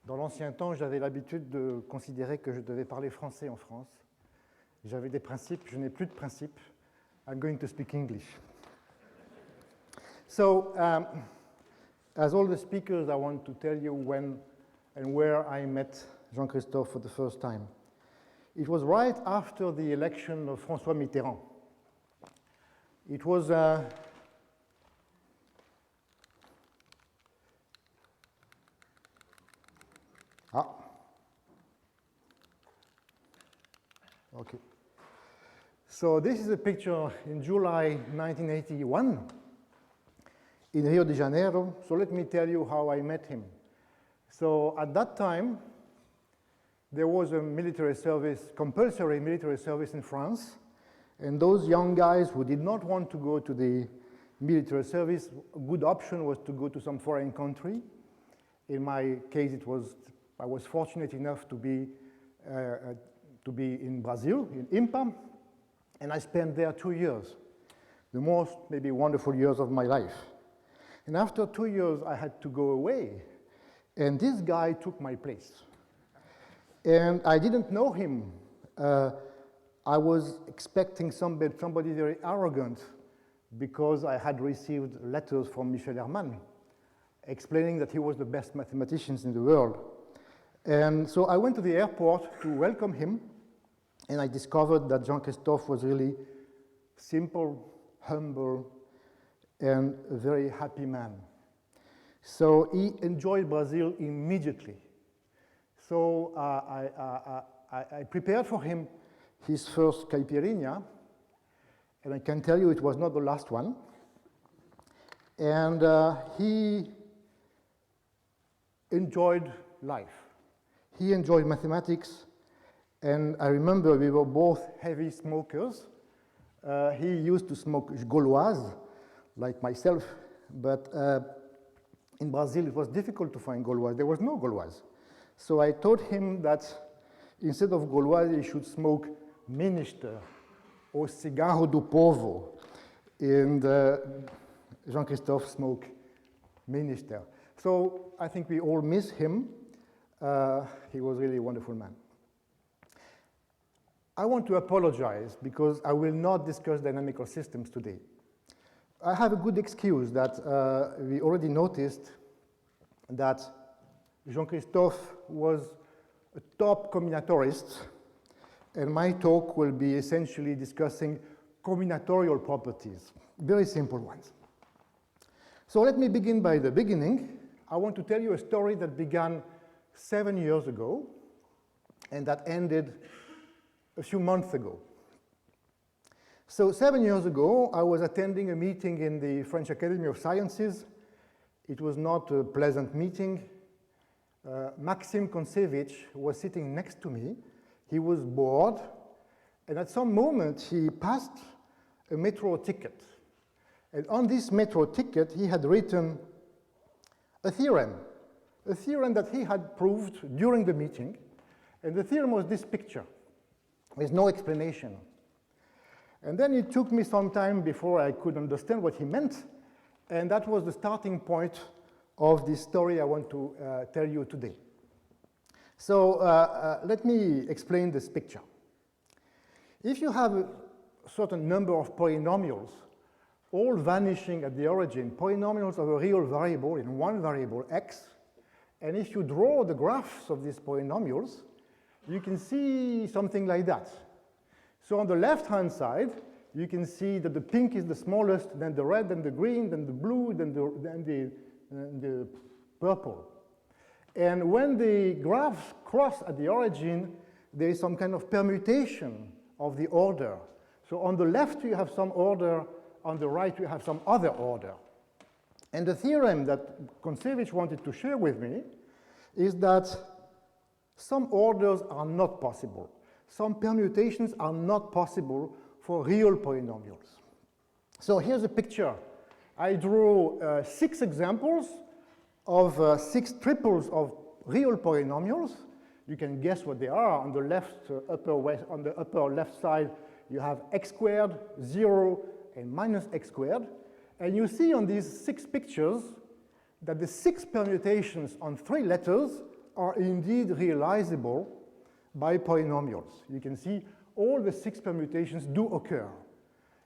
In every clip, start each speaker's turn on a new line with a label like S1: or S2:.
S1: Dans l'ancien temps, j'avais l'habitude de considérer que je devais parler français en France. J'avais des principes, je n'ai plus de principes. I'm going to speak English. So, as all the speakers, I want to tell you when and where I met Jean-Christophe for the first time. It was right after the election of François Mitterrand. It was okay. So this is a picture in July 1981 in Rio de Janeiro. So let me tell you how I met him. So at that time, there was a military service, compulsory military service in France. And those young guys who did not want to go to the military service, a good option was to go to some foreign country. In my case, I was fortunate enough to be in Brazil, in Impa, and I spent there 2 years, the most maybe wonderful years of my life. And after 2 years, I had to go away, and this guy took my place. And I didn't know him. I was expecting somebody very arrogant because I had received letters from Michel Herman explaining that he was the best mathematician in the world. And so I went to the airport to welcome him, and I discovered that Jean-Christophe was really simple, humble, and a very happy man. So he enjoyed Brazil immediately. So I prepared for him his first caipirinha, and I can tell you it was not the last one. And he enjoyed life. He enjoyed mathematics, and I remember we were both heavy smokers. He used to smoke Gauloise, like myself, but in Brazil it was difficult to find Gauloise. There was no Gauloise. So I told him that instead of Gauloise, he should smoke Minister or Cigarro do Povo. And Jean-Christophe smoked Minister. So I think we all miss him. He was really a wonderful man. I want to apologize because I will not discuss dynamical systems today. I have a good excuse that we already noticed that Jean-Christophe was a top combinatorist, and my talk will be essentially discussing combinatorial properties, very simple ones. So let me begin by the beginning. I want to tell you a story that began 7 years ago and that ended a few months ago. So 7 years ago, I was attending a meeting in the French Academy of Sciences. It was not a pleasant meeting. Maxim Kontsevich was sitting next to me. He was bored, and at some moment he passed a metro ticket. And on this metro ticket, he had written a theorem that he had proved during the meeting. And the theorem was this picture with no explanation. And then it took me some time before I could understand what he meant, and that was the starting point of this story I want to tell you today. So let me explain this picture. If you have a certain number of polynomials, all vanishing at the origin, polynomials of a real variable in one variable, x, and if you draw the graphs of these polynomials, you can see something like that. So on the left-hand side, you can see that the pink is the smallest, then the red, then the green, then the blue, then the purple. And when the graphs cross at the origin, there is some kind of permutation of the order. So on the left, you have some order. On the right, you have some other order. And the theorem that Kontsevich wanted to share with me is that some orders are not possible. Some permutations are not possible for real polynomials. So here's a picture. I drew 6 examples of 6 triples of real polynomials. You can guess what they are. On the left, on the upper left side, you have x squared, 0, and minus x squared. And you see on these 6 pictures that the 6 permutations on 3 letters are indeed realizable by polynomials. You can see all the 6 permutations do occur.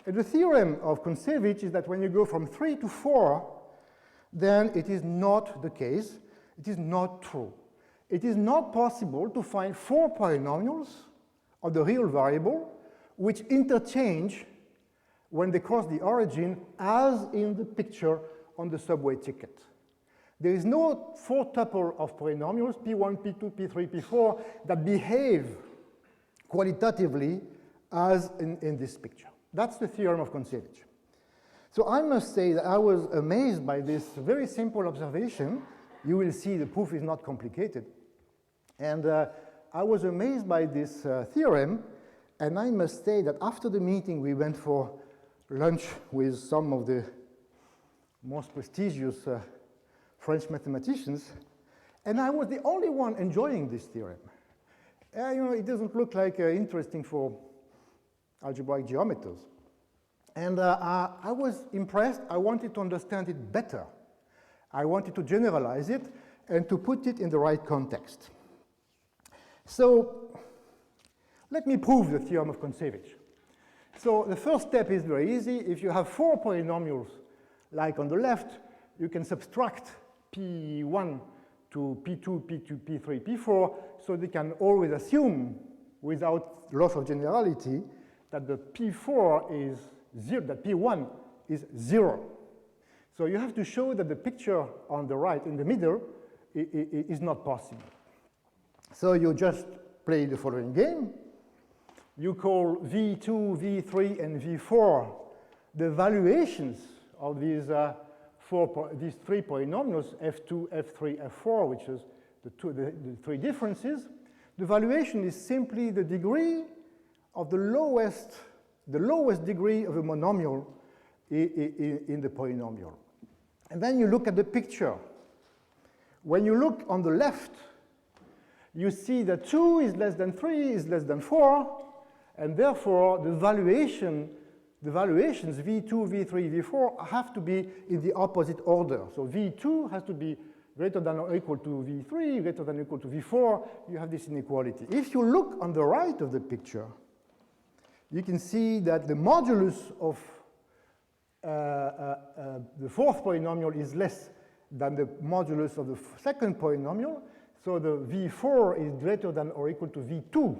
S1: And the theorem of Kontsevich is that when you go from 3 to 4, then it is not the case. It is not true. It is not possible to find 4 polynomials of the real variable which interchange when they cross the origin, as in the picture on the subway ticket. There is no 4 tuple of polynomials, P1, P2, P3, P4, that behave qualitatively as in this picture. That's the theorem of Kontsevich. So I must say that I was amazed by this very simple observation. You will see the proof is not complicated. And I was amazed by this theorem, and I must say that after the meeting we went for lunch with some of the most prestigious French mathematicians, and I was the only one enjoying this theorem. You know, it doesn't look like interesting for algebraic geometers. And I was impressed. I wanted to understand it better. I wanted to generalize it and to put it in the right context. So let me prove the theorem of Kontsevich. So the first step is very easy. If you have 4 polynomials, like on the left, you can subtract P1 to P2, P2, P3, P4, so they can always assume, without loss of generality, that the P4 is 0, that P1 is 0. So you have to show that the picture on the right, in the middle, is not possible. So you just play the following game. You call V2, V3, and V4 the valuations of these, these 3 polynomials, F2, F3, F4, which is the 3 differences. The valuation is simply the degree of the lowest degree of a monomial in the polynomial. And then you look at the picture. When you look on the left, you see that 2 is less than 3 is less than 4, and therefore the valuations V2, V3, V4 have to be in the opposite order. So V2 has to be greater than or equal to V3, greater than or equal to V4. You have this inequality. If you look on the right of the picture, you can see that the modulus of the 4th polynomial is less than the modulus of the 2nd polynomial. So the V4 is greater than or equal to V2.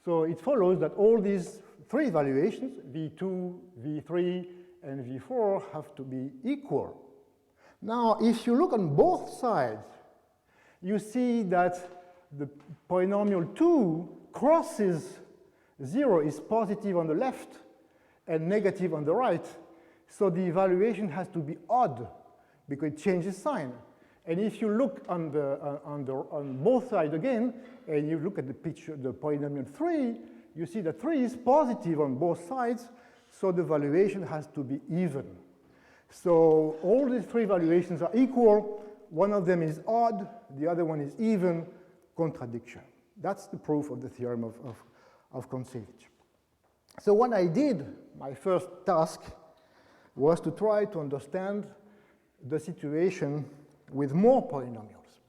S1: So it follows that all these 3 valuations, V2, V3, and V4, have to be equal. Now, if you look on both sides, you see that the polynomial 2 crosses 0, is positive on the left and negative on the right. So the evaluation has to be odd because it changes sign. And if you look on both sides again, and you look at the picture, the polynomial 3, you see that 3 is positive on both sides, so the valuation has to be even. So all these 3 valuations are equal. One of them is odd, the other one is even, contradiction. That's the proof of the theorem of Kontsevich. So what I did, my first task, was to try to understand the situation with more polynomials.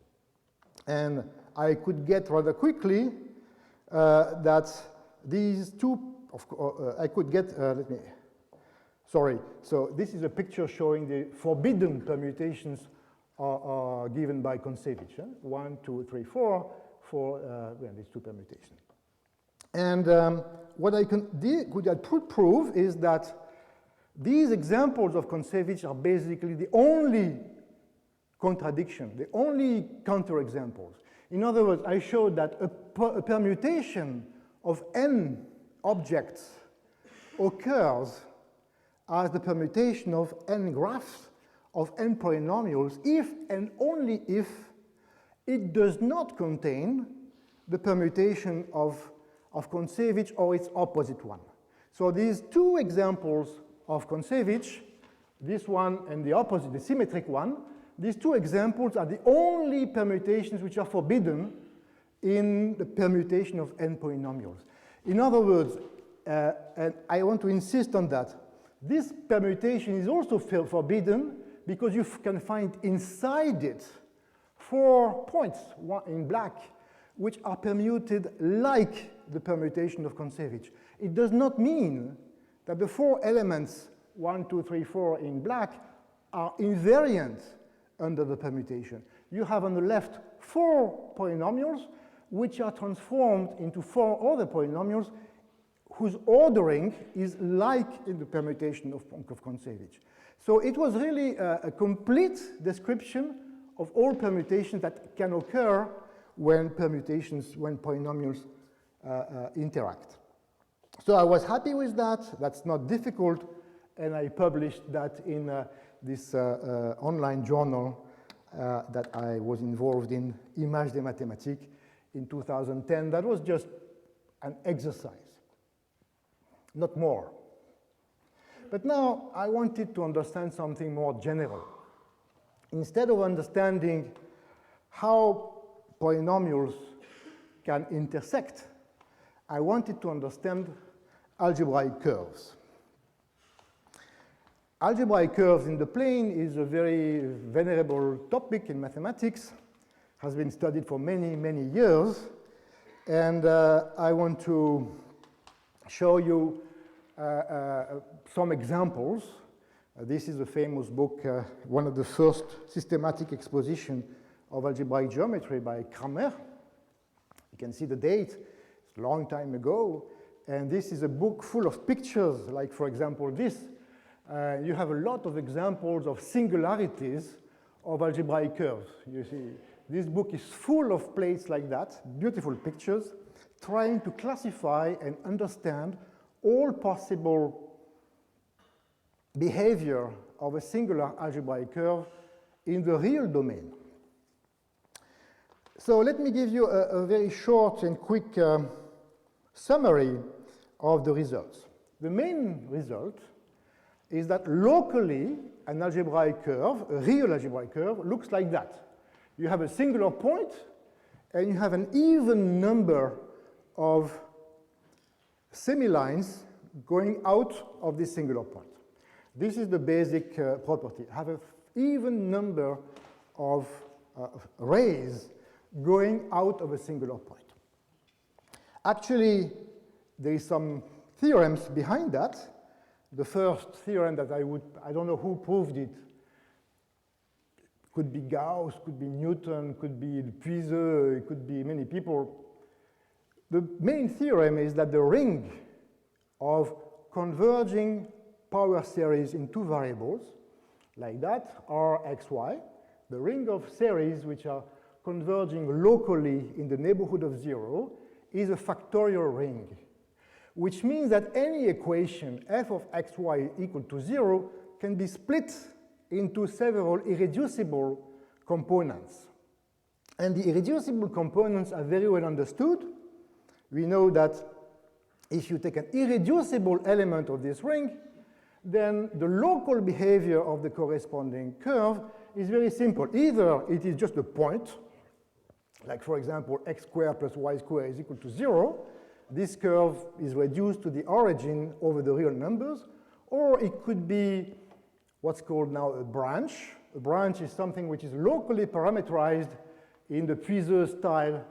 S1: And I could get rather quickly that these 2, I could get, so this is a picture showing the forbidden permutations are given by Kontsevich. 1, 2, 3, 4 for these 2 permutations. And what I could prove is that these examples of Kontsevich are basically the only contradiction, the only counterexamples. In other words, I showed that a permutation of n objects occurs as the permutation of n graphs of n polynomials if and only if it does not contain the permutation of Kontsevich or its opposite one. So these 2 examples of Kontsevich, this one and the opposite, the symmetric one, these 2 examples are the only permutations which are forbidden in the permutation of n polynomials. In other words, and I want to insist on that, this permutation is also forbidden because you can find inside it 4 points, one in black, which are permuted like the permutation of Kontsevich. It does not mean that the 4 elements, 1, 2, 3, 4 in black, are invariant under the permutation. You have on the left 4 polynomials which are transformed into 4 other polynomials whose ordering is like in the permutation of Kontsevich. So it was really a complete description of all permutations that can occur when polynomials interact. So I was happy with that. That's not difficult, and I published that in this online journal that I was involved in, Images des Mathématiques, in 2010. That was just an exercise, not more. But now I wanted to understand something more general. Instead of understanding how polynomials can intersect, I wanted to understand algebraic curves. Algebraic curves in the plane is a very venerable topic in mathematics, has been studied for many, many years, and I want to show you some examples. This is a famous book, one of the first systematic exposition of algebraic geometry by Kramer. You can see the date, it's a long time ago, and this is a book full of pictures, like for example this. You have a lot of examples of singularities of algebraic curves. You see, this book is full of plates like that, beautiful pictures, trying to classify and understand all possible behavior of a singular algebraic curve in the real domain. So let me give you a very short and quick summary of the results. The main result is that locally an algebraic curve, a real algebraic curve, looks like that. You have a singular point and you have an even number of semilines going out of this singular point. This is the basic property. Have an even number of rays going out of a singular point. Actually, there is some theorems behind that. The first theorem that I don't know who proved it. Could be Gauss, could be Newton, could be Puiseux, it could be many people. The main theorem is that the ring of converging power series in 2 variables, like that, are xy. The ring of series which are converging locally in the neighborhood of 0 is a factorial ring, which means that any equation f of xy equal to 0 can be split into several irreducible components. And the irreducible components are very well understood. We know that if you take an irreducible element of this ring, then the local behavior of the corresponding curve is very simple. Either it is just a point, like for example, x squared plus y squared is equal to 0. This curve is reduced to the origin over the real numbers, or it could be what's called now a branch. A branch is something which is locally parameterized in the Puiseux style,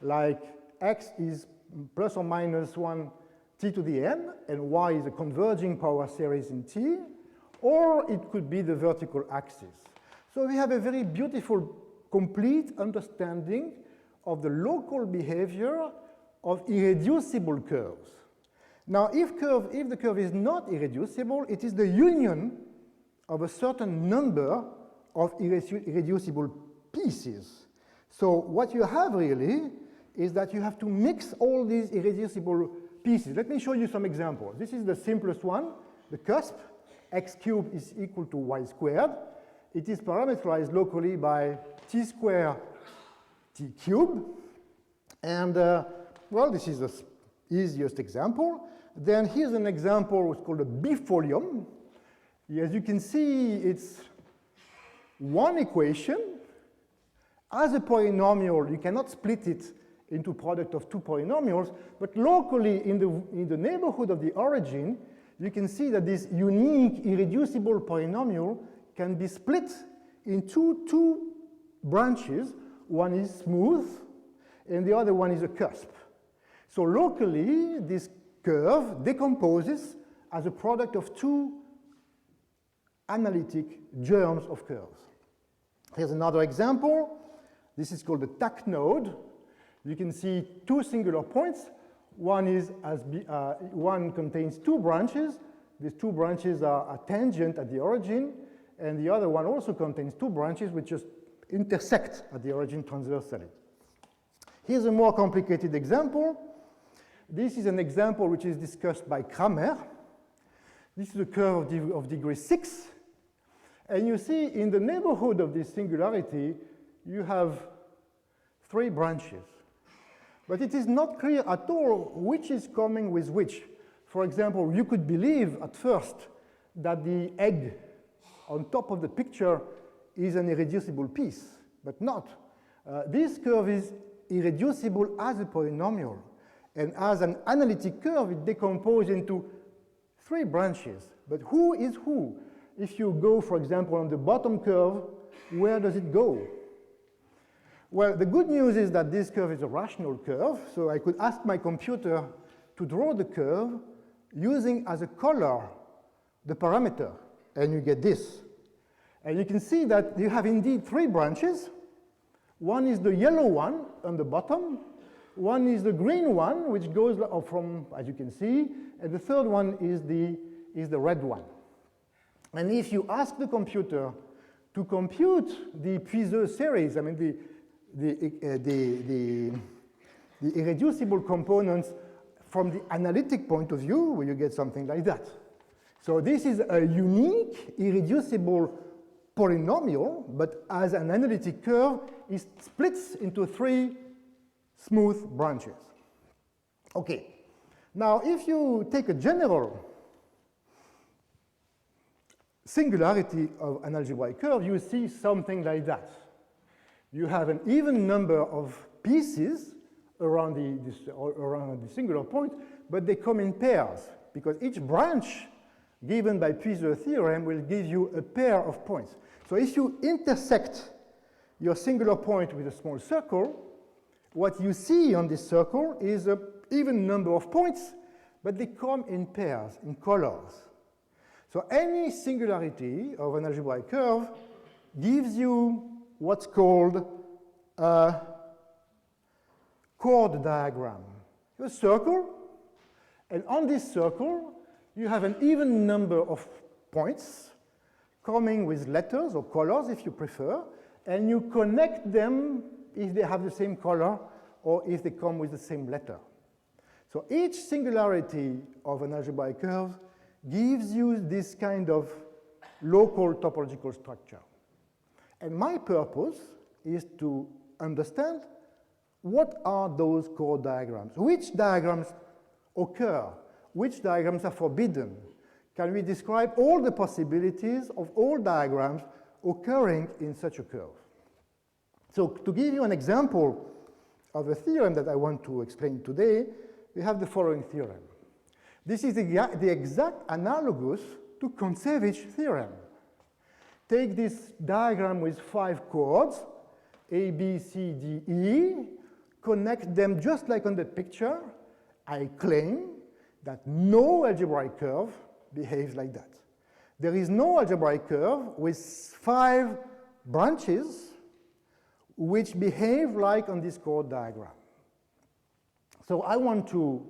S1: like x is plus or minus 1 t to the n, and y is a converging power series in t, or it could be the vertical axis. So we have a very beautiful, complete understanding of the local behavior of irreducible curves. Now, if the curve is not irreducible, it is the union of a certain number of irreducible pieces. So what you have really is that you have to mix all these irreducible pieces. Let me show you some examples. This is the simplest one, the cusp. X cubed is equal to y squared. It is parameterized locally by t squared t cubed. And well, this is the easiest example. Then here's an example which is called a bifolium. As you can see, it's one equation. As a polynomial, you cannot split it into product of 2 polynomials, but locally in the neighborhood of the origin, you can see that this unique irreducible polynomial can be split into 2 branches, one is smooth, and the other one is a cusp. So locally, this curve decomposes as a product of two analytic germs of curves. Here's another example. This is called the tack node. You can see two singular points. One contains two branches. These two branches are tangent at the origin, and the other one also contains two branches which just intersect at the origin transversally. Here's a more complicated example. This is an example which is discussed by Kramer. This is a curve of degree 6. And you see in the neighborhood of this singularity, you have three branches. But it is not clear at all which is coming with which. For example, you could believe at first that the egg on top of the picture is an irreducible piece, but not. This curve is irreducible as a polynomial. And as an analytic curve, it decomposes into three branches. But who is who? If you go, for example, on the bottom curve, where does it go? Well, the good news is that this curve is a rational curve, so I could ask my computer to draw the curve using as a color the parameter, and you get this. And you can see that you have indeed three branches. One is the yellow one on the bottom, one is the green one, which goes from, as you can see, and the third one is the red one. And if you ask the computer to compute the Puiseux series, I mean the irreducible components from the analytic point of view, well, you get something like that. So this is a unique, irreducible polynomial, but as an analytic curve, it splits into three smooth branches. Okay. Now, if you take a general singularity of an algebraic curve, you see something like that. You have an even number of pieces around the singular point, but they come in pairs, because each branch given by Puiseux theorem will give you a pair of points. So if you intersect your singular point with a small circle, what you see on this circle is an even number of points, but they come in pairs, in colors. So any singularity of an algebraic curve gives you what's called a chord diagram. You have a circle, and on this circle, you have an even number of points coming with letters or colors, if you prefer, and you connect them if they have the same color or if they come with the same letter. So each singularity of an algebraic curve gives you this kind of local topological structure. And my purpose is to understand what are those chord diagrams. Which diagrams occur? Which diagrams are forbidden? Can we describe all the possibilities of all diagrams occurring in such a curve? So to give you an example of a theorem that I want to explain today, we have the following theorem. This is the exact analogous to Kontsevich theorem. Take this diagram with 5 chords, A, B, C, D, E, connect them just like on the picture. I claim that no algebraic curve behaves like that. There is no algebraic curve with 5 branches which behave like on this chord diagram. So I want to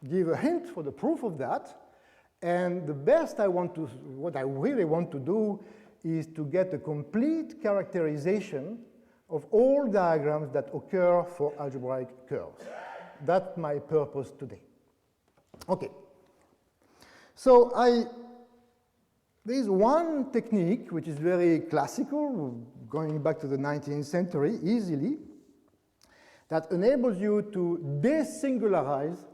S1: give a hint for the proof of that, and the best what I really want to do is to get a complete characterization of all diagrams that occur for algebraic curves. That's my purpose today. Okay. So there is one technique which is very classical, going back to the 19th century easily, that enables you to desingularize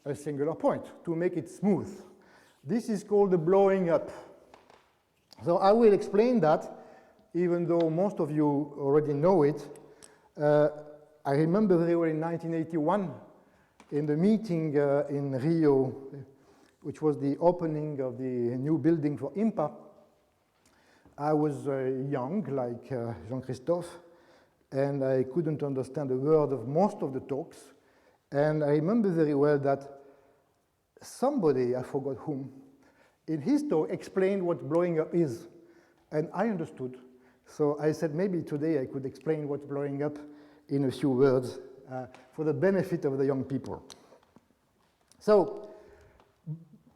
S1: a singular point, to make it smooth. This is called the blowing up. So I will explain that, even though most of you already know it. I remember very well in 1981, in the meeting in Rio, which was the opening of the new building for IMPA, I was young, like Jean-Christophe, and I couldn't understand a word of most of the talks. And I remember very well that somebody, I forgot whom, in his talk explained what blowing up is. And I understood. So I said maybe today I could explain what blowing up in a few words for the benefit of the young people. So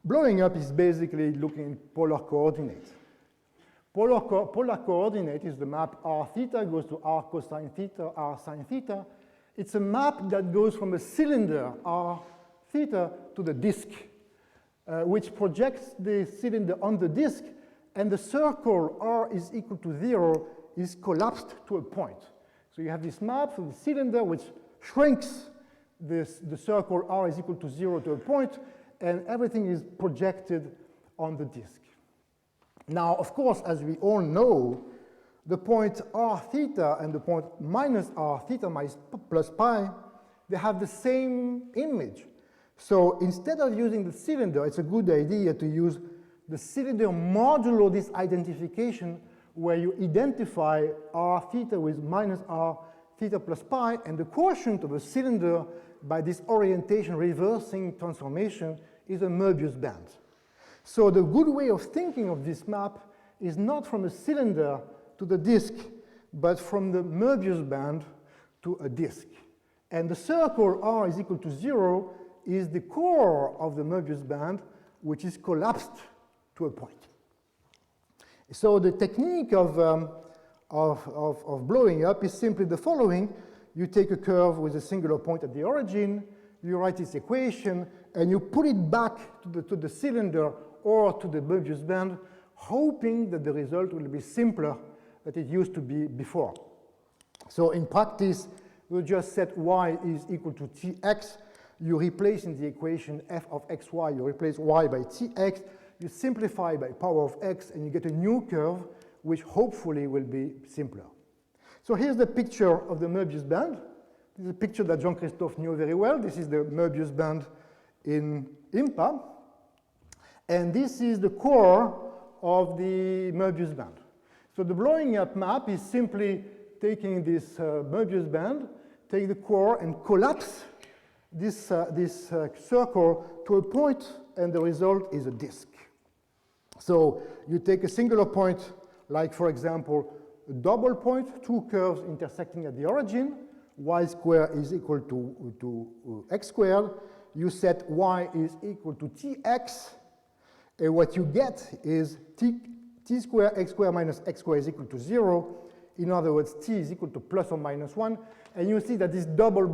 S1: blowing up is basically looking at polar coordinates. Polar coordinate is the map r theta goes to r cosine theta, r sine theta. It's a map that goes from a cylinder, r theta, to the disk, which projects the cylinder on the disk, and the circle r is equal to 0 is collapsed to a point. So you have this map for the cylinder which shrinks the circle r is equal to 0 to a point, and everything is projected on the disk. Now, of course, as we all know, the point r theta and the point minus r theta plus pi, they have the same image. So instead of using the cylinder, it's a good idea to use the cylinder modulo this identification, where you identify r theta with minus r theta plus pi, and the quotient of a cylinder by this orientation reversing transformation is a Möbius band. So the good way of thinking of this map is not from a cylinder to the disk, but from the Möbius band to a disk. And the circle r is equal to 0 is the core of the Möbius band, which is collapsed to a point. So the technique of blowing up is simply the following. You take a curve with a singular point at the origin, you write this equation, and you put it back to the cylinder or to the Möbius band, hoping that the result will be simpler than it used to be before. So in practice, you just set y is equal to tx. You replace in the equation f of xy, you replace y by tx, you simplify by power of x, and you get a new curve, which hopefully will be simpler. So here's the picture of the Möbius band. This is a picture that Jean-Christophe knew very well. This is the Möbius band in IMPA. And this is the core of the Möbius band. So the blowing up map is simply taking this Möbius band, take the core and collapse this circle to a point, and the result is a disk. So you take a singular point, like for example, a double point, two curves intersecting at the origin, y squared is equal to x squared. You set y is equal to tx, and what you get is t squared x squared minus x squared is equal to 0. In other words, t is equal to plus or minus 1. And you see that this double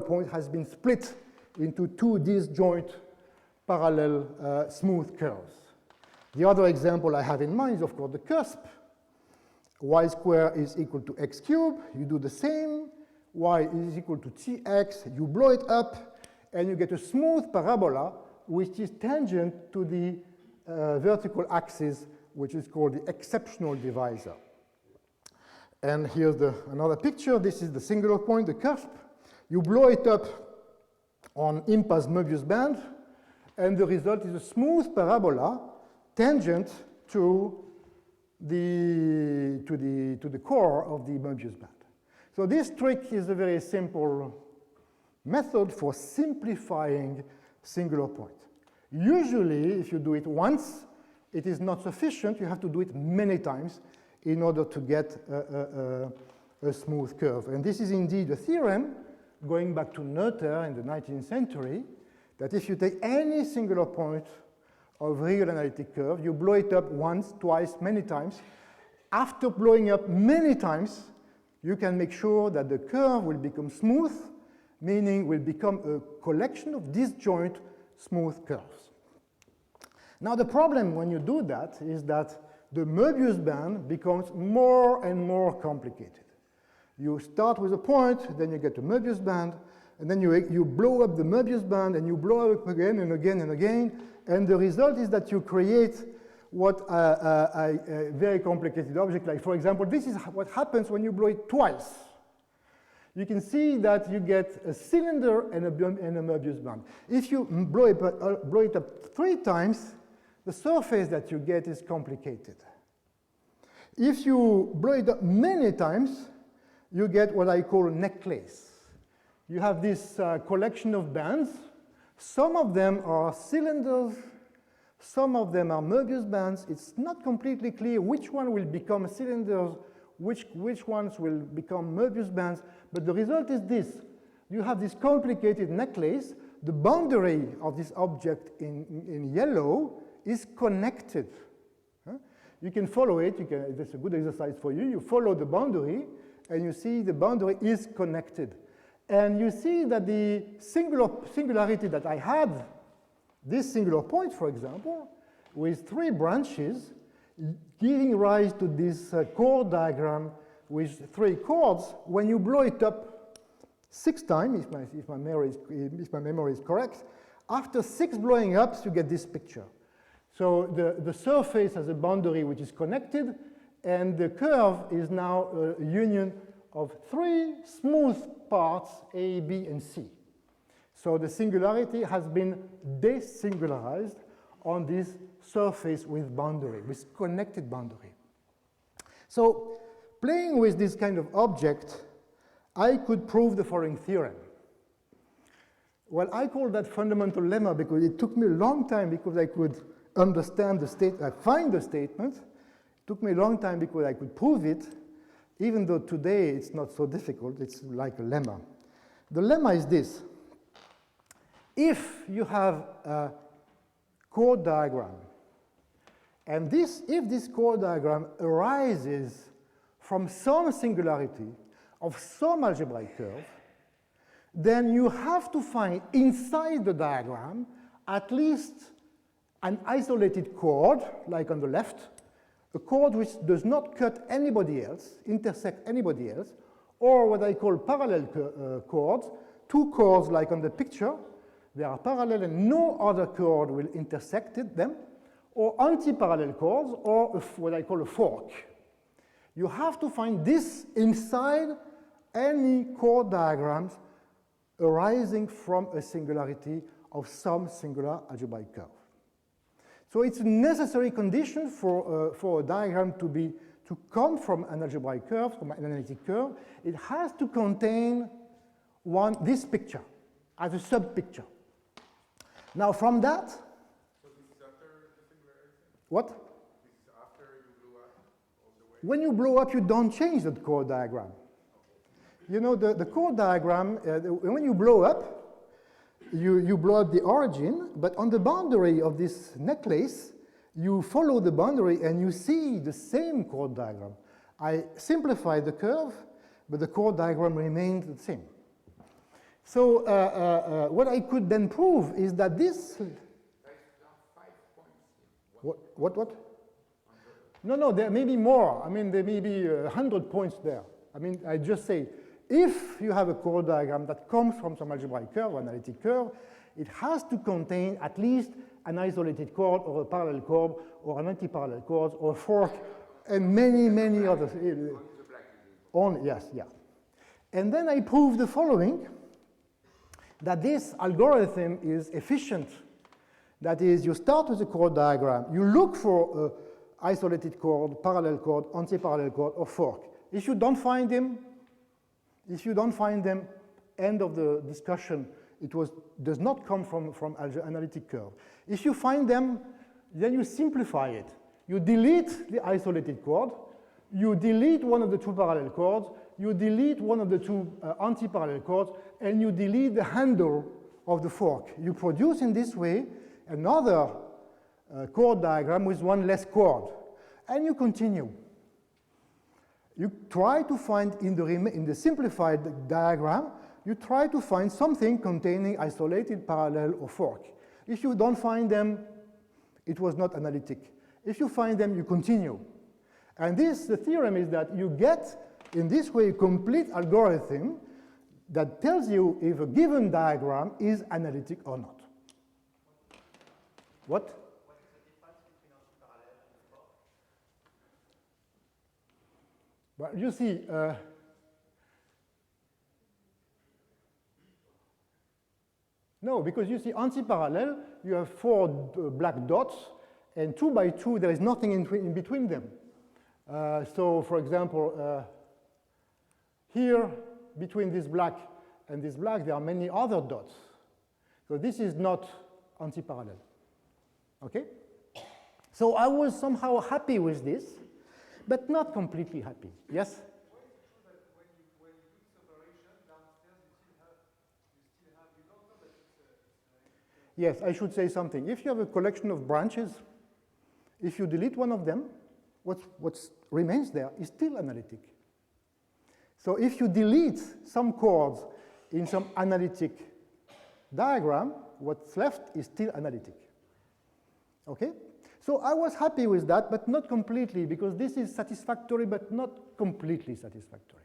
S1: point has been split into two disjoint parallel smooth curves. The other example I have in mind is, of course, the cusp. Y squared is equal to x cubed. You do the same. Y is equal to tx. You blow it up, and you get a smooth parabola, which is tangent to the vertical axis, which is called the exceptional divisor. And here's another picture. This is the singular point, the cusp. You blow it up on IMPA's Möbius band, and the result is a smooth parabola tangent to the core of the Möbius band. So this trick is a very simple method for simplifying singular point. Usually, if you do it once, it is not sufficient. You have to do it many times in order to get a smooth curve. And this is indeed a theorem going back to Noether in the 19th century, that if you take any singular point of real analytic curve, you blow it up once, twice, many times. After blowing up many times, you can make sure that the curve will become smooth, meaning will become a collection of disjoint smooth curves. Now the problem when you do that is that the Möbius band becomes more and more complicated. You start with a point, then you get a Möbius band, and then you blow up the Möbius band, and you blow up again and again and again, and the result is that you create what a very complicated object. Like, for example, this is what happens when you blow it twice. You can see that you get a cylinder and a Möbius band. If you blow it up 3 times, the surface that you get is complicated. If you blow it up many times, you get what I call a necklace. You have this collection of bands. Some of them are cylinders, some of them are Möbius bands. It's not completely clear which one will become cylinders, which ones will become Möbius bands, but the result is this. You have this complicated necklace. The boundary of this object in yellow is connected. You can follow it. That's a good exercise for you. You follow the boundary, and you see the boundary is connected. And you see that the singularity that I had, this singular point, for example, with 3 branches, giving rise to this chord diagram with 3 chords, when you blow it up 6 times, if my memory is correct, after 6 blowing ups, you get this picture. So the surface has a boundary which is connected, and the curve is now a union of 3 smooth parts, A, B, and C. So the singularity has been desingularized on this surface with boundary, with connected boundary. So playing with this kind of object, I could prove the following theorem. Well, I call that fundamental lemma because it took me a long time because I could understand the statement, find the statement. It took me a long time because I could prove it, even though today it's not so difficult. It's like a lemma. The lemma is this. If you have a chord diagram, and if this chord diagram arises from some singularity of some algebraic curve, then you have to find inside the diagram at least an isolated chord, like on the left, a chord which does not cut anybody else, intersect anybody else, or what I call parallel chords, 2 chords like on the picture, they are parallel and no other chord will intersect them, or anti-parallel chords, or what I call a fork. You have to find this inside any chord diagrams arising from a singularity of some singular algebraic curve. So it's a necessary condition for a diagram to come from an algebraic curve, from an analytic curve. It has to contain this picture as a sub-picture. Now from that,
S2: so this is after the singularity?
S1: What?
S2: This is after you blew up all the way?
S1: When you blow up, you don't change the chord diagram. You know, the chord diagram, when you blow up, you blow up the origin, but on the boundary of this necklace, you follow the boundary and you see the same chord diagram. I simplified the curve, but the chord diagram remained the same. So what I could then prove is that this... What? No, there may be more. I mean, there may be 100 points there. I mean, I just say, if you have a chord diagram that comes from some algebraic curve, or analytic curve, it has to contain at least an isolated chord, or a parallel chord, or an anti-parallel chord, or a fork, and many others. Yes. And then I prove the following, that this algorithm is efficient. That is, you start with a chord diagram, you look for an isolated chord, parallel chord, anti-parallel chord, or fork. If you don't find them, end of the discussion, does not come from analytic curve. If you find them, then you simplify it. You delete the isolated chord, you delete one of the 2 parallel chords, you delete one of the 2 anti-parallel chords, and you delete the handle of the fork. You produce in this way another chord diagram with 1 less chord, and you continue. You try to find in the simplified diagram, you try to find something containing isolated, parallel, or fork. If you don't find them, it was not analytic. If you find them, you continue. And the theorem is that you get, in this way, a complete algorithm that tells you if a given diagram is analytic or not. What?
S3: What is the difference between anti-parallel and fork?
S1: Well, you see, no, because you see, anti-parallel, you have 4 black dots, and 2 by 2, there is nothing in between them. So, for example, here, between this black and this black, there are many other dots. So this is not anti-parallel. Okay? So I was somehow happy with this, but not completely happy. Yes?
S3: Why is it true that when you do this operation downstairs, you don't know that it's
S1: Yes, I should say something. If you have a collection of branches, if you delete one of them, what remains there is still analytic. So if you delete some chords in some analytic diagram, what's left is still analytic. Okay? So I was happy with that, but not completely, because this is satisfactory, but not completely satisfactory.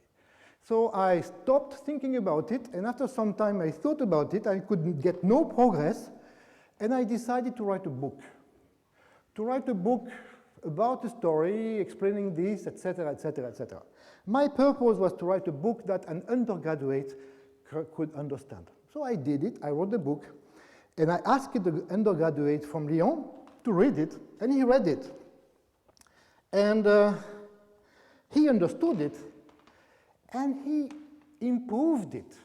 S1: So I stopped thinking about it, and after some time I thought about it, I could get no progress, and I decided to write a book. To write a book about a story, explaining this, etc., etc., etc. My purpose was to write a book that an undergraduate could understand. So I did it, I wrote the book, and I asked the undergraduate from Lyon to read it, and he read it. And he understood it, and he improved it,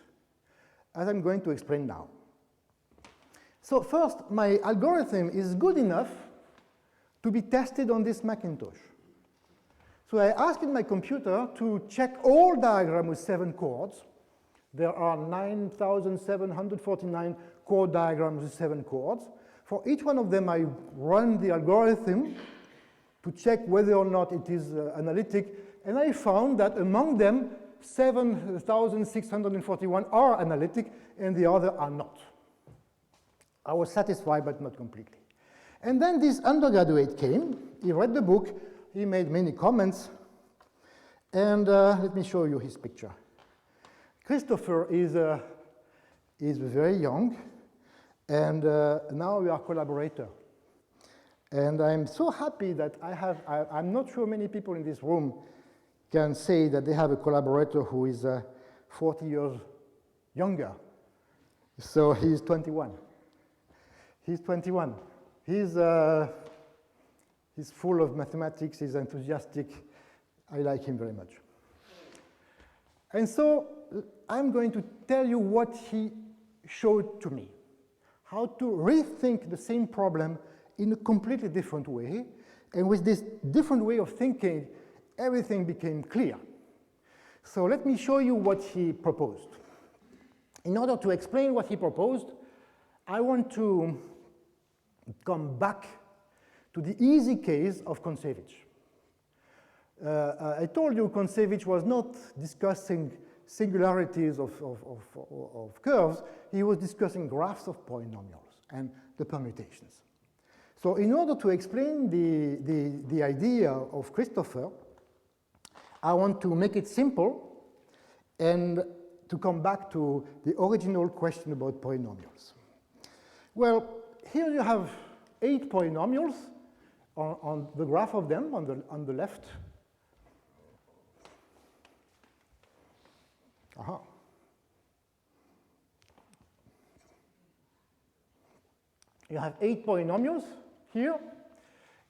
S1: as I'm going to explain now. So first, my algorithm is good enough to be tested on this Macintosh. So I asked my computer to check all diagrams with 7 chords. There are 9,749 chord diagrams with 7 chords. For each one of them, I run the algorithm to check whether or not it is analytic, and I found that among them, 7,641 are analytic, and the other are not. I was satisfied, but not completely. And then this undergraduate came, he read the book, he made many comments, and let me show you his picture. Christopher is very young, and now we are collaborators. And I'm so happy that I'm not sure many people in this room can say that they have a collaborator who is 40 years younger. So he's 21. He's 21. He's full of mathematics, he's enthusiastic. I like him very much. And so I'm going to tell you what he showed to me. How to rethink the same problem in a completely different way. And with this different way of thinking, everything became clear. So let me show you what he proposed. In order to explain what he proposed, I want to come back to the easy case of Kontsevich. I told you Kontsevich was not discussing singularities of curves, he was discussing graphs of polynomials and the permutations. So in order to explain the idea of Christopher, I want to make it simple and to come back to the original question about polynomials. Well, here you have 8 polynomials on the graph of them on the left. Aha. You have 8 polynomials here,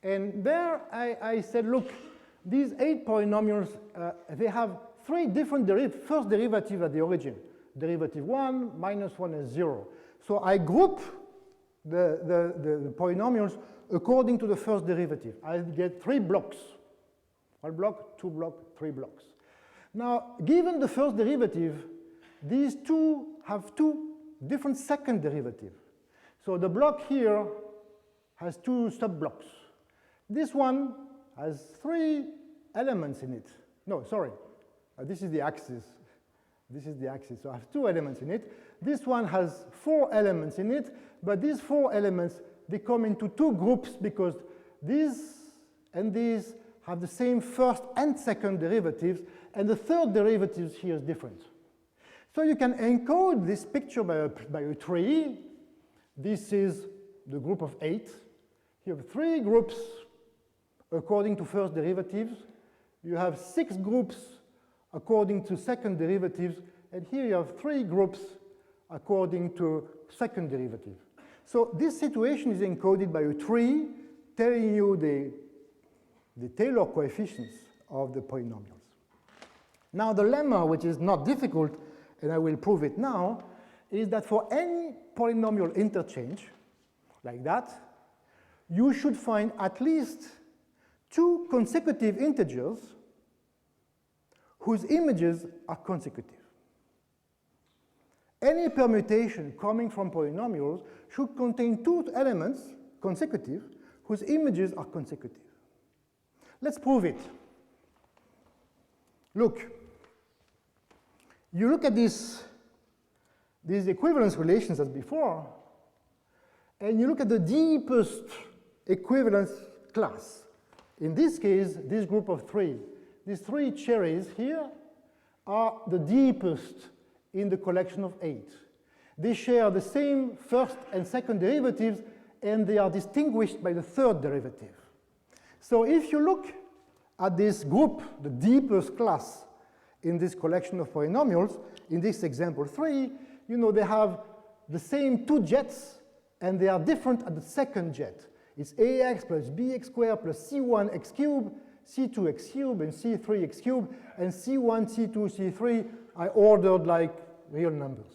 S1: and there I said, look, these 8 polynomials, they have 3 different first derivatives at the origin. Derivative 1, -1, and 0. So I group the polynomials according to the first derivative. I get 3 blocks. 1 block, 2 blocks, 3 blocks. Now, given the first derivative, these two have 2 different second derivatives. So the block here has 2 sub-blocks. This one has 3 elements in it. No, sorry, this is the axis. This is the axis, so I have 2 elements in it. This one has 4 elements in it, but these 4 elements, they come into 2 groups because these and these have the same first and second derivatives, and the third derivative here is different. So you can encode this picture by a tree. This is the group of 8. You have 3 groups according to first derivatives. You have 6 groups according to second derivatives, and here you have 3 groups according to second derivative. So this situation is encoded by a tree telling you the Taylor coefficients of the polynomials. Now the lemma, which is not difficult, and I will prove it now, is that for any polynomial interchange, like that, you should find at least two consecutive integers whose images are consecutive. Any permutation coming from polynomials should contain two elements, consecutive, whose images are consecutive. Let's prove it. Look. You look at these equivalence relations as before, and you look at the deepest equivalence class. In this case, this group of three. These three cherries here are the deepest in the collection of 8. They share the same first and second derivatives, and they are distinguished by the third derivative. So if you look at this group, the deepest class in this collection of polynomials, in this example 3, you know they have the same two jets, and they are different at the second jet. It's ax plus bx squared plus c1x cubed, c2x cubed, and c3x cubed, and c1, c2, c3 are ordered like real numbers.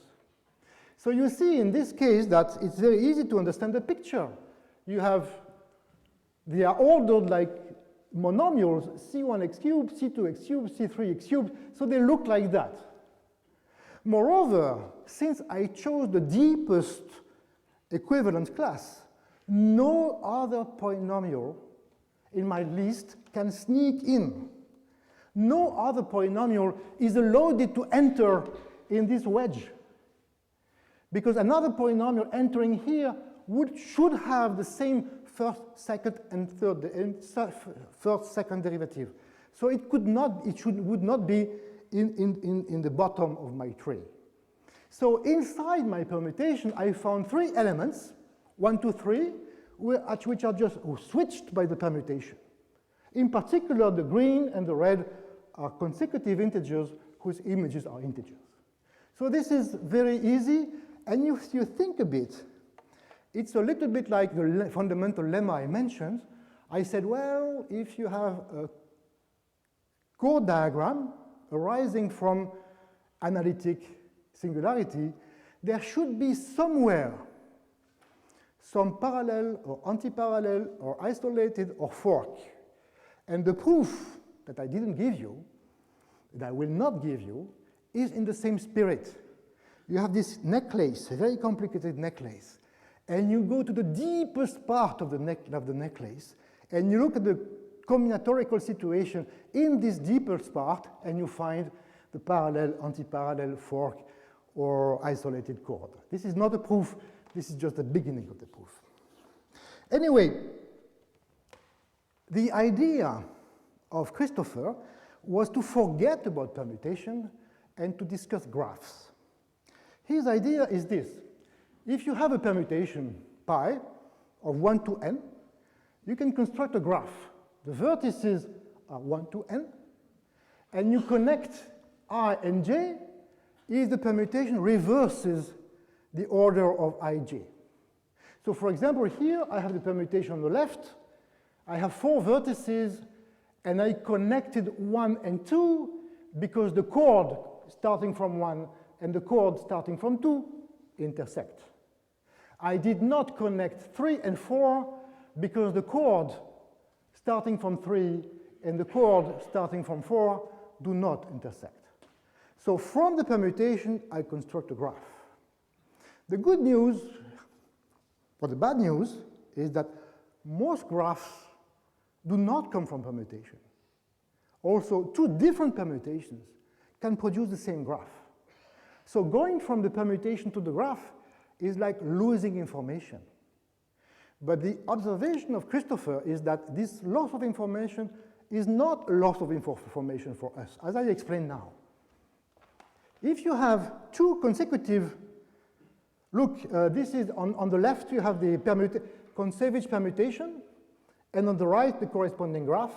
S1: So you see in this case that it's very easy to understand the picture. They are ordered like monomials, c1x cubed, c2x cubed, c3x cubed, so they look like that. Moreover, since I chose the deepest equivalence class, no other polynomial in my list can sneak in. No other polynomial is allowed to enter in this wedge, because another polynomial entering here should have the same first, second, and first, second derivative. So it would not be in the bottom of my tree. So inside my permutation, I found three elements, 1, 2, 3, which are just switched by the permutation. In particular, the green and the red are consecutive integers whose images are integers. So this is very easy, and if you think a bit, it's a little bit like the fundamental lemma I mentioned. I said, well, if you have a chord diagram arising from analytic singularity, there should be somewhere some parallel or antiparallel or isolated or fork. And the proof that I didn't give you, that I will not give you, is in the same spirit. You have this necklace, a very complicated necklace, and you go to the deepest part of the necklace, and you look at the combinatorical situation in this deepest part, and you find the parallel, antiparallel, fork, or isolated chord. This is not a proof, this is just the beginning of the proof. Anyway, the idea of Christopher was to forget about permutation and to discuss graphs. His idea is this. If you have a permutation pi of 1 to n, you can construct a graph. The vertices are 1 to n, and you connect I and j if the permutation reverses the order of ij. So for example, here I have the permutation on the left. I have 4 vertices, and I connected 1 and 2 because the chord starting from 1 and the chord starting from 2 intersect. I did not connect 3 and 4 because the chord starting from 3 and the chord starting from 4 do not intersect. So from the permutation, I construct a graph. The good news, or the bad news, is that most graphs do not come from permutation. Also, 2 different permutations can produce the same graph. So going from the permutation to the graph is like losing information. But the observation of Christopher is that this loss of information is not a loss of information for us, as I explain now. If you have 2 consecutive, look, this is on the left you have the Kontsevich permutation, and on the right the corresponding graph,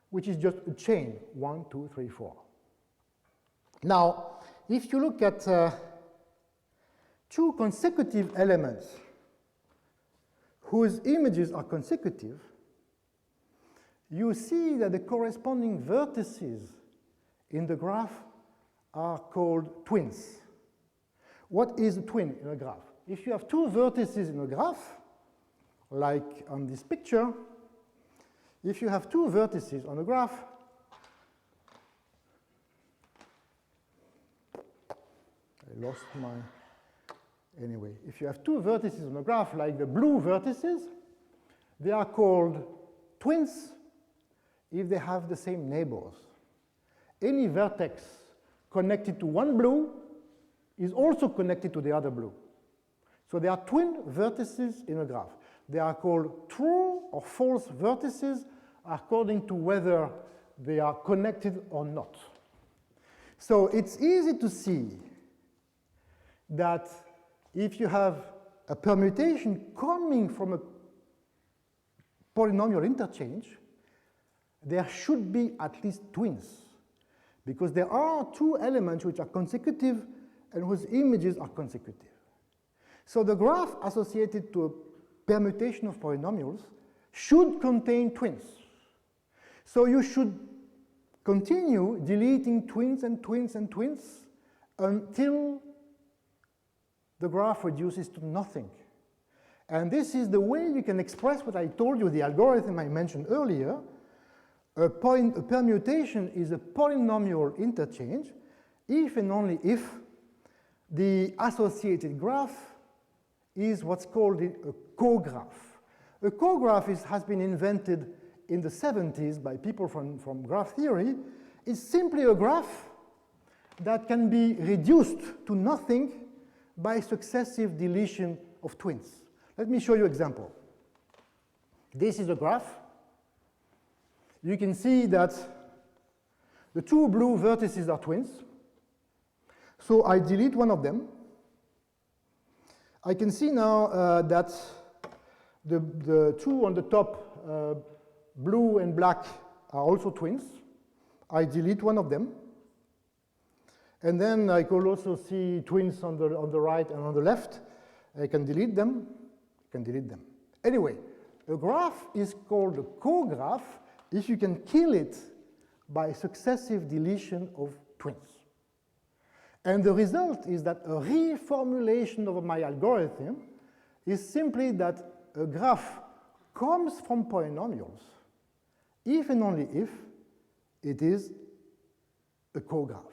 S1: which is just a chain, 1, 2, 3, 4. Now, if you look at 2 consecutive elements whose images are consecutive, you see that the corresponding vertices in the graph are called twins. What is a twin in a graph? If you have two vertices in a graph, like on this picture, if you have two vertices on a graph, I lost my, anyway, if you have two vertices on a graph, like the blue vertices, they are called twins if they have the same neighbors. Any vertex connected to one blue is also connected to the other blue. So there are twin vertices in a graph. They are called true or false vertices according to whether they are connected or not. So it's easy to see that if you have a permutation coming from a polynomial interchange, there should be at least twins, because there are two elements which are consecutive and whose images are consecutive. So the graph associated to a permutation of polynomials should contain twins. So you should continue deleting twins and twins and twins until the graph reduces to nothing. And this is the way you can express what I told you, the algorithm I mentioned earlier. A permutation is a polynomial interchange if and only if the associated graph is what's called a cograph. A cograph has been invented in the 70s by people from graph theory. It's simply a graph that can be reduced to nothing by successive deletion of twins. Let me show you an example. This is a graph. You can see that the two blue vertices are twins. So I delete one of them. I can see now that the two on the top, blue and black, are also twins. I delete one of them. And then I could also see twins on the right and on the left. I can delete them. Anyway, a graph is called a cograph if you can kill it by successive deletion of twins. And the result is that a reformulation of my algorithm is simply that a graph comes from polynomials if and only if it is a cograph.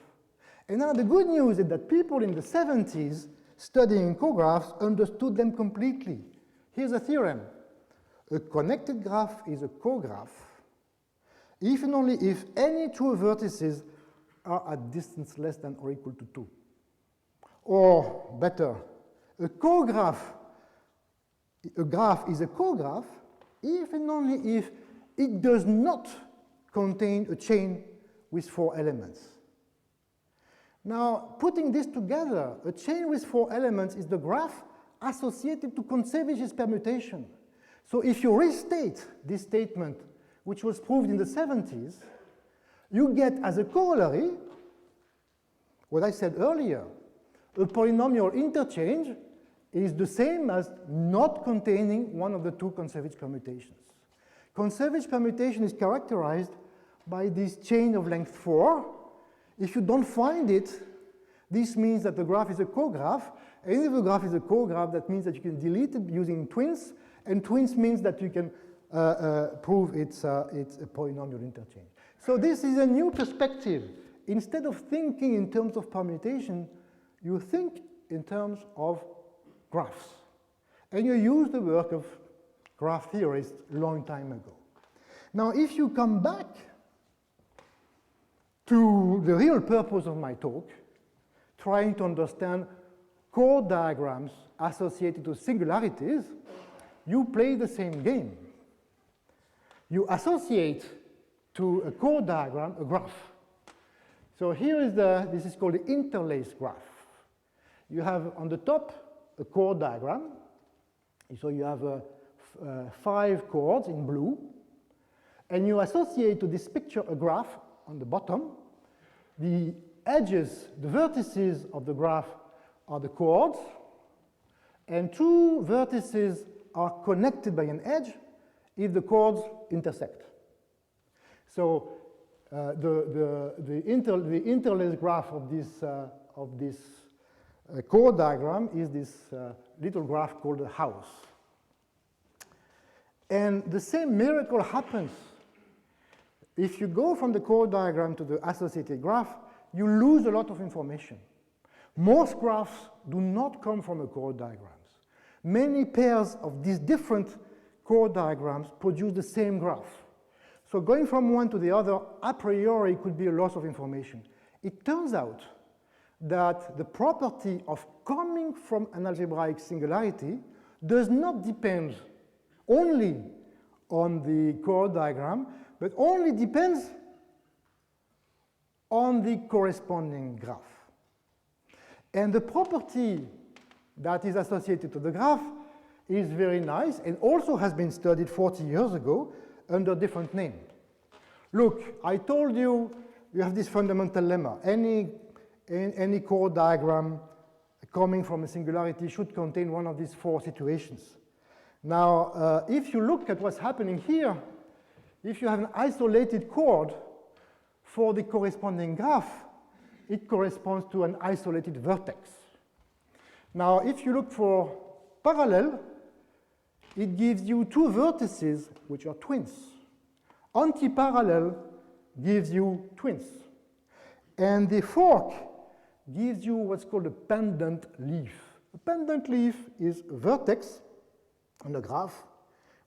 S1: And now the good news is that people in the 70s studying cographs understood them completely. Here's a theorem. A connected graph is a cograph if and only if any two vertices are at distance less than or equal to 2. Or better, a graph is a cograph if and only if it does not contain a chain with 4 elements. Now, putting this together, a chain with 4 elements is the graph associated to Koncevich's permutation. So if you restate this statement, which was proved in the 70s, you get as a corollary what I said earlier. A polynomial interchange is the same as not containing one of the two Koncevich permutations. Koncevich permutation is characterized by this chain of length 4. If you don't find it, this means that the graph is a cograph. And if the graph is a cograph, that means that you can delete it using twins. And twins means that you can prove it's a polynomial interchange. So this is a new perspective. Instead of thinking in terms of permutation, you think in terms of graphs. And you use the work of graph theorists a long time ago. Now, if you come back to the real purpose of my talk, trying to understand chord diagrams associated to singularities, you play the same game. You associate to a chord diagram a graph. So here is this is called the interlaced graph. You have on the top a chord diagram. So you have 5 chords in blue. And you associate to this picture a graph on the bottom. The edges, the vertices of the graph are the chords. And 2 vertices are connected by an edge if the chords intersect. So the interlaced graph of this chord diagram is this little graph called a house. And the same miracle happens. If you go from the chord diagram to the associated graph, you lose a lot of information. Most graphs do not come from a chord diagrams. Many pairs of these different chord diagrams produce the same graph. So going from one to the other, a priori, could be a loss of information. It turns out that the property of coming from an algebraic singularity does not depend only on the chord diagram, but only depends on the corresponding graph. And the property that is associated to the graph is very nice and also has been studied 40 years ago under a different name. Look, I told you you have this fundamental lemma. Any chord diagram coming from a singularity should contain one of these four situations. Now, if you look at what's happening here, if you have an isolated chord for the corresponding graph, it corresponds to an isolated vertex. Now, if you look for parallel, it gives you two vertices which are twins. Antiparallel gives you twins. And the fork gives you what's called a pendant leaf. A pendant leaf is a vertex on a graph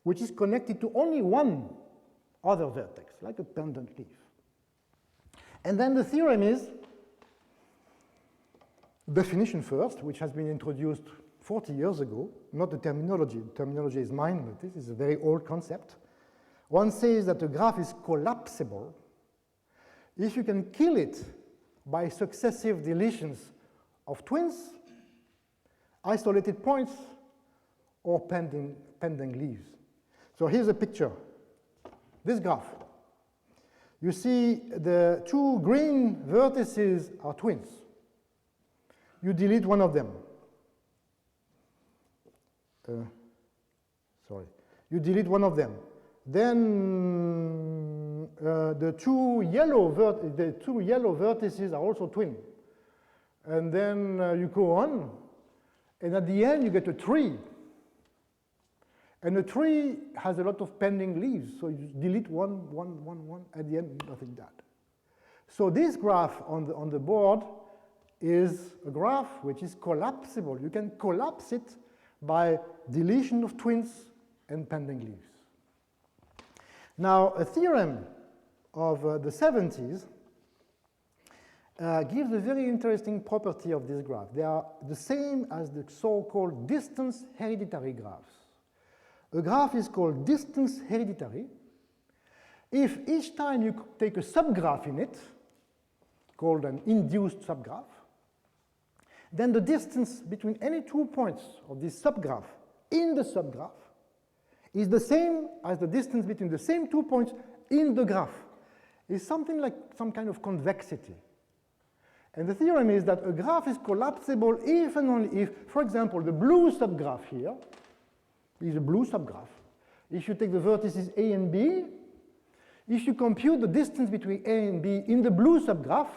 S1: which is connected to only one other vertex, like a pendant leaf. And then the theorem is, definition first, which has been introduced 40 years ago, not the terminology. The terminology is mine, but this is a very old concept. One says that a graph is collapsible if you can kill it by successive deletions of twins, isolated points, or pending leaves. So here's a picture. This graph. You see the two green vertices are twins. You delete one of them. You delete one of them. Then the two yellow vertices are also twin. And then you go on, and at the end you get a tree. And a tree has a lot of pending leaves, so you delete one, at the end, nothing that. So this graph on the board is a graph which is collapsible. You can collapse it by deletion of twins and pending leaves. Now, a theorem of the 70s gives a very interesting property of this graph. They are the same as the so-called distance hereditary graphs. A graph is called distance hereditary if each time you take a subgraph in it, called an induced subgraph, then the distance between any 2 points of this subgraph in the subgraph is the same as the distance between the same 2 points in the graph. It's something like some kind of convexity. And the theorem is that a graph is collapsible if and only if, for example, the blue subgraph here is a blue subgraph. If you take the vertices A and B, if you compute the distance between A and B in the blue subgraph,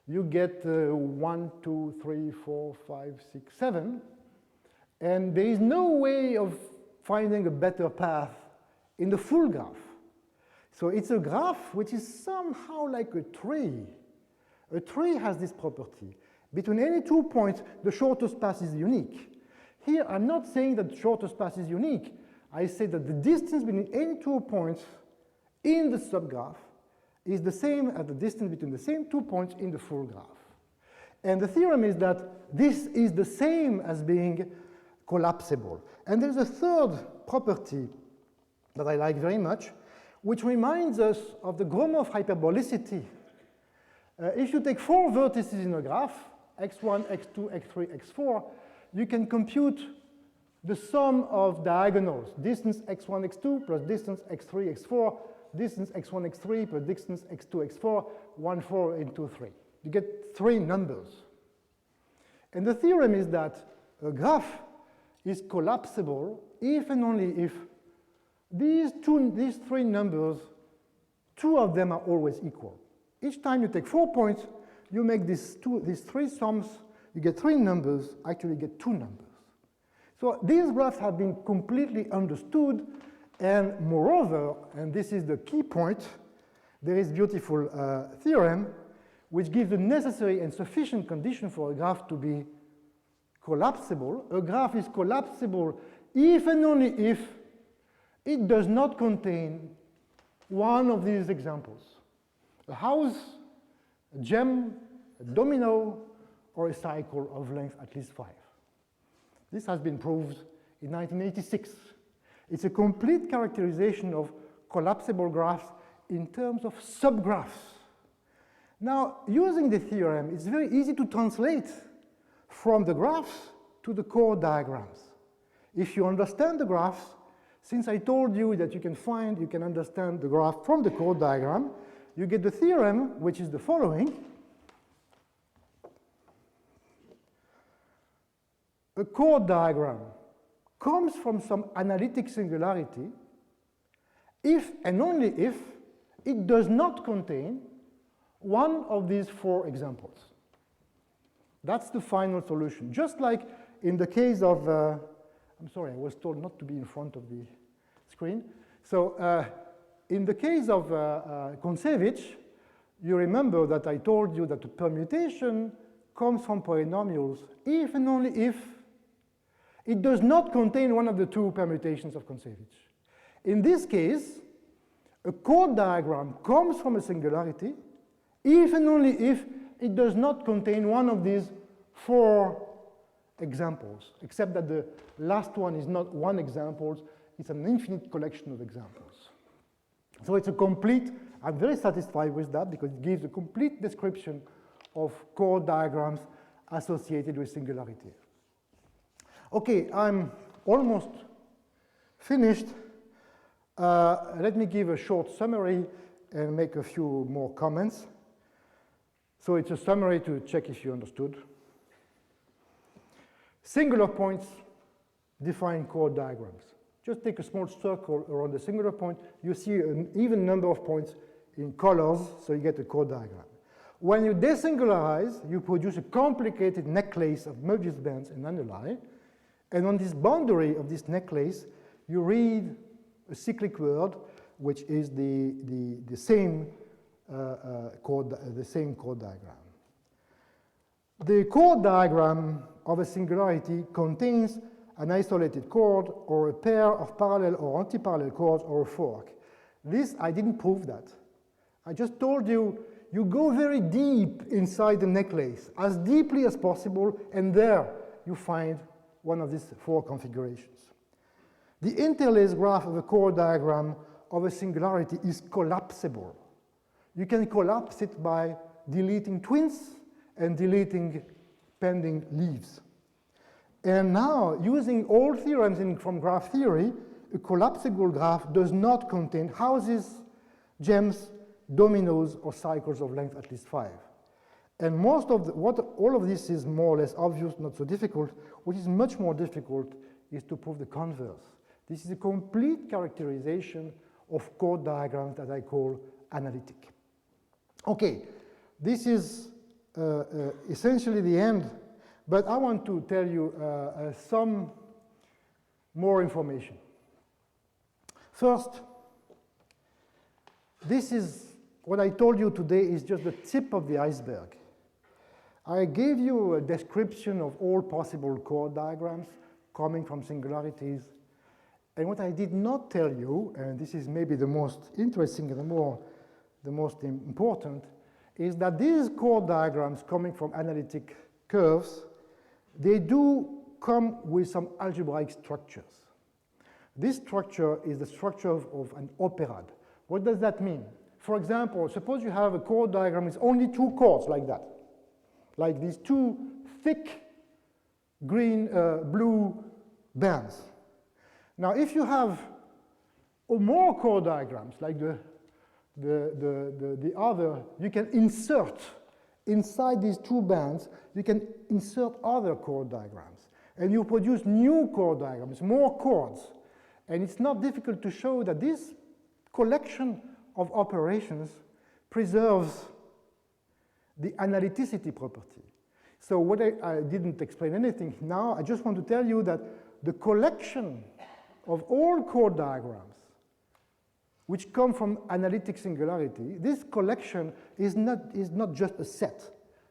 S1: you get 1, 2, 3, 4, 5, 6, 7. And there is no way of finding a better path in the full graph. So it's a graph which is somehow like a tree. A tree has this property. Between any 2 points, the shortest path is unique. Here, I'm not saying that the shortest path is unique. I say that the distance between any 2 points in the subgraph is the same as the distance between the same 2 points in the full graph. And the theorem is that this is the same as being collapsible. And there's a third property that I like very much, which reminds us of the Gromov hyperbolicity. If you take 4 vertices in a graph, x1, x2, x3, x4, you can compute the sum of diagonals, distance x1, x2 plus distance x3, x4, distance x1, x3 plus distance x2, x4, 1, 4 into 3. You get 3 numbers. And the theorem is that a graph is collapsible if and only if these 3 numbers two of them are always equal. Each time you take 4 points, you make these three sums, you get three numbers, actually you get two numbers. So these graphs have been completely understood, and moreover, and this is the key point, there is beautiful theorem which gives the necessary and sufficient condition for a graph to be collapsible. A graph is collapsible if and only if it does not contain one of these examples: a house, a gem, a domino, or a cycle of length at least 5. This has been proved in 1986. It's a complete characterization of collapsible graphs in terms of subgraphs. Now, using the theorem, it's very easy to translate from the graphs to the chord diagrams. If you understand the graphs, since I told you that you can understand the graph from the chord diagram, you get the theorem, which is the following. A chord diagram comes from some analytic singularity if and only if it does not contain one of these 4 examples. That's the final solution. Just like in the case of, I'm sorry, I was told not to be in front of the screen. So in the case of Kontsevich, you remember that I told you that the permutation comes from polynomials if and only if it does not contain one of the 2 permutations of Kontsevich. In this case, a chord diagram comes from a singularity if and only if it does not contain one of these 4 examples, except that the last one is not one example, it's an infinite collection of examples. So it's a complete, I'm very satisfied with that because it gives a complete description of chord diagrams associated with singularity. Okay, I'm almost finished. Let me give a short summary and make a few more comments. So it's a summary to check if you understood. Singular points define chord diagrams. Just take a small circle around the singular point. You see an even number of points in colors, so you get a chord diagram. When you desingularize, you produce a complicated necklace of Möbius bands and annuli. And on this boundary of this necklace, you read a cyclic word, which is the same chord diagram. The chord diagram of a singularity contains an isolated chord or a pair of parallel or antiparallel chords or a fork. This, I didn't prove that. I just told you, you go very deep inside the necklace, as deeply as possible, and there you find one of these 4 configurations. The interlaced graph of a chord diagram of a singularity is collapsible. You can collapse it by deleting twins and deleting pending leaves. And now, using all theorems from graph theory, a collapsible graph does not contain houses, gems, dominoes, or cycles of length at least 5. And most of all of this is more or less obvious, not so difficult. What is much more difficult is to prove the converse. This is a complete characterization of chord diagrams that I call analytic. Okay, this is essentially the end, but I want to tell you some more information. First, this is what I told you today is just the tip of the iceberg. I gave you a description of all possible chord diagrams coming from singularities. And what I did not tell you, and this is maybe the most interesting and the most important, is that these chord diagrams coming from analytic curves, they do come with some algebraic structures. This structure is the structure of an operad. What does that mean? For example, suppose you have a chord diagram with only 2 chords like that, like these 2 thick blue bands. Now, if you have more chord diagrams, like the other, you can insert inside these 2 bands, you can insert other chord diagrams. And you produce new chord diagrams, more chords. And it's not difficult to show that this collection of operations preserves the analyticity property. So what I didn't explain anything now, I just want to tell you that the collection of all chord diagrams which come from analytic singularity, this collection is not just a set.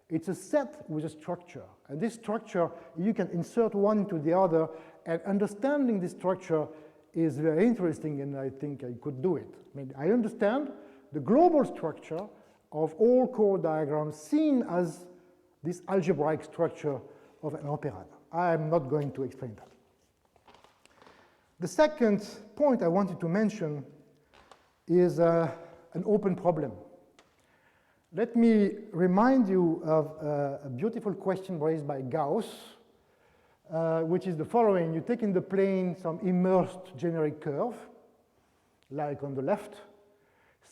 S1: It's a set with a structure. And this structure, you can insert one into the other, and understanding this structure is very interesting, and I think I could do it. I mean, I understand the global structure of all chord diagrams seen as this algebraic structure of an operator. I am not going to explain that. The second point I wanted to mention is an open problem. Let me remind you of a beautiful question raised by Gauss, which is the following. You take in the plane some immersed generic curve, like on the left.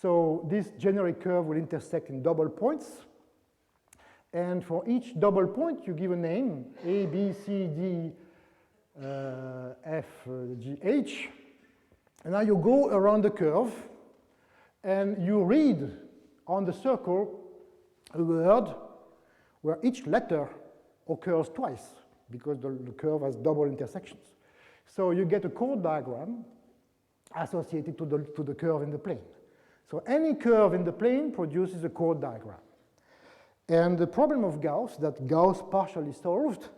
S1: So this generic curve will intersect in double points. And for each double point, you give a name, A, B, C, D, F, G, H. And now you go around the curve, and you read on the circle a word where each letter occurs twice, because the curve has double intersections. So you get a chord diagram associated to the curve in the plane. So any curve in the plane produces a chord diagram. And the problem of Gauss, that Gauss partially solved,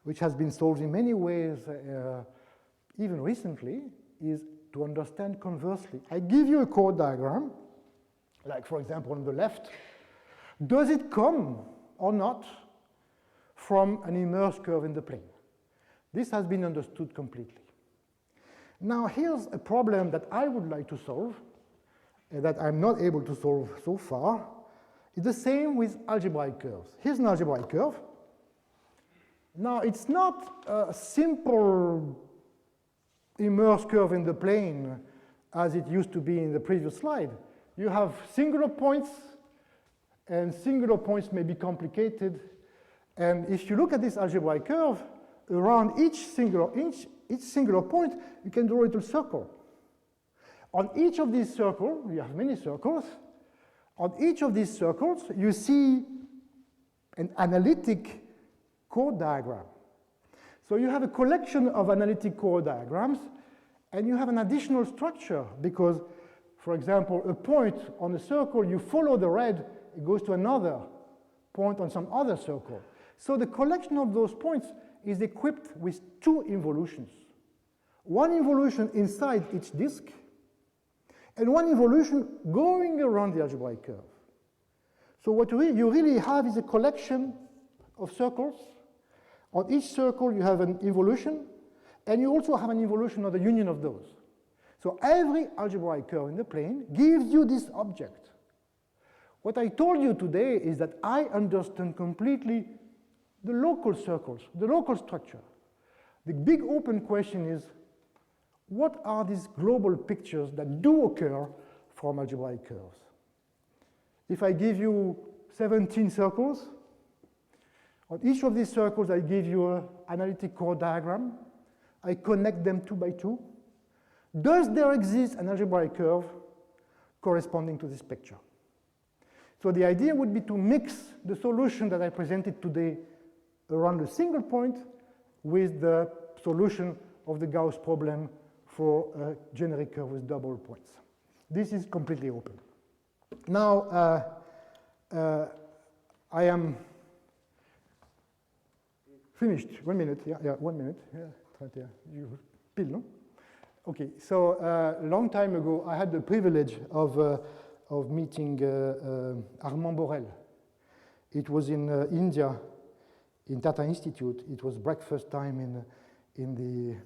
S1: which has been solved in many ways, even recently, is to understand conversely. I give you a chord diagram, like for example on the left. Does it come or not from an immersed curve in the plane? This has been understood completely. Now here's a problem that I would like to solve, and that I'm not able to solve so far. It's the same with algebraic curves. Here's an algebraic curve. Now it's not a simple immersed curve in the plane as it used to be in the previous slide. You have singular points, and singular points may be complicated. And if you look at this algebraic curve, around each singular point, you can draw a little circle. On each of these circles, you have many circles. On each of these circles, you see an analytic chord diagram. So you have a collection of analytic chord diagrams, and you have an additional structure because, for example, a point on a circle, you follow the red, it goes to another point on some other circle. So the collection of those points is equipped with two involutions. One involution inside each disk, and one involution going around the algebraic curve. So what you really have is a collection of circles. On each circle, you have an involution, and you also have an involution of the union of those. So every algebraic curve in the plane gives you this object. What I told you today is that I understand completely the local circles, the local structure. The big open question is, what are these global pictures that do occur from algebraic curves? If I give you 17 circles, on each of these circles I give you an analytic chord diagram. I connect them 2 by 2. Does there exist an algebraic curve corresponding to this picture? So the idea would be to mix the solution that I presented today around a single point with the solution of the Gauss problem for a generic curve with double points. This is completely open. Now, I am finished. 1 minute. Yeah, 1 minute. Yeah, you pile, no? Okay. So a long time ago, I had the privilege of meeting Armand Borel. It was in India, in Tata Institute. It was breakfast time in the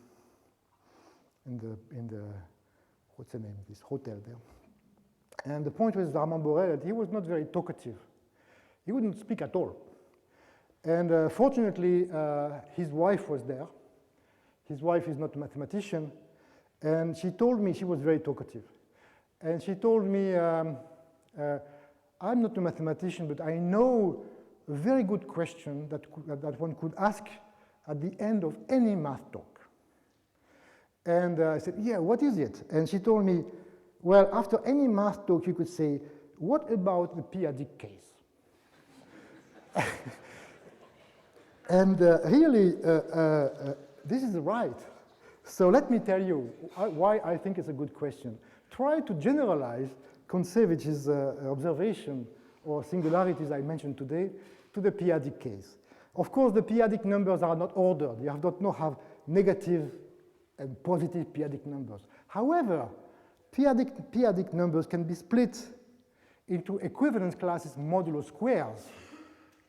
S1: what's the name, this hotel there. And the point with Armand Borel that he was not very talkative. He wouldn't speak at all. And fortunately, his wife was there. His wife is not a mathematician. And she told me, she was very talkative. And she told me, I'm not a mathematician, but I know a very good question that one could ask at the end of any math talk. And I said, yeah, what is it? And she told me, Well, after any math talk, you could say, what about the periodic case? And really, this is right. So let me tell you why I think it's a good question. Try to generalize Koncevich's observation or singularities I mentioned today to the periodic case. Of course, the periodic numbers are not ordered. You do not have negative and positive periodic numbers. However, periodic numbers can be split into equivalence classes modulo squares.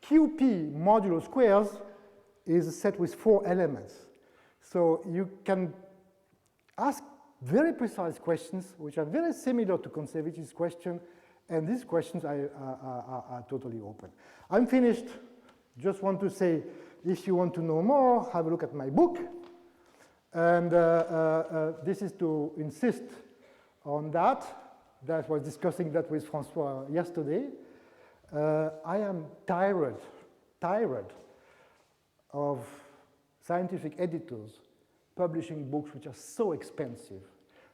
S1: QP modulo squares is a set with 4 elements. So you can ask very precise questions, which are very similar to Koncevich's question, and these questions are totally open. I'm finished. Just want to say, if you want to know more, have a look at my book. And this is to insist on that. That was discussing that with Francois yesterday. I am tired of scientific editors publishing books which are so expensive.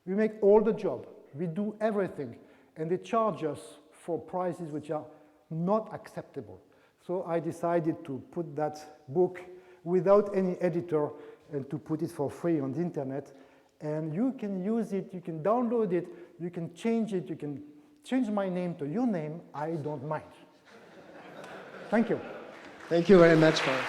S1: We make all the job, we do everything, and they charge us for prices which are not acceptable. So I decided to put that book without any editor and to put it for free on the internet. And you can use it, you can download it, you can change it, you can change my name to your name, I don't mind. Thank you.
S4: Thank you very much, Frank.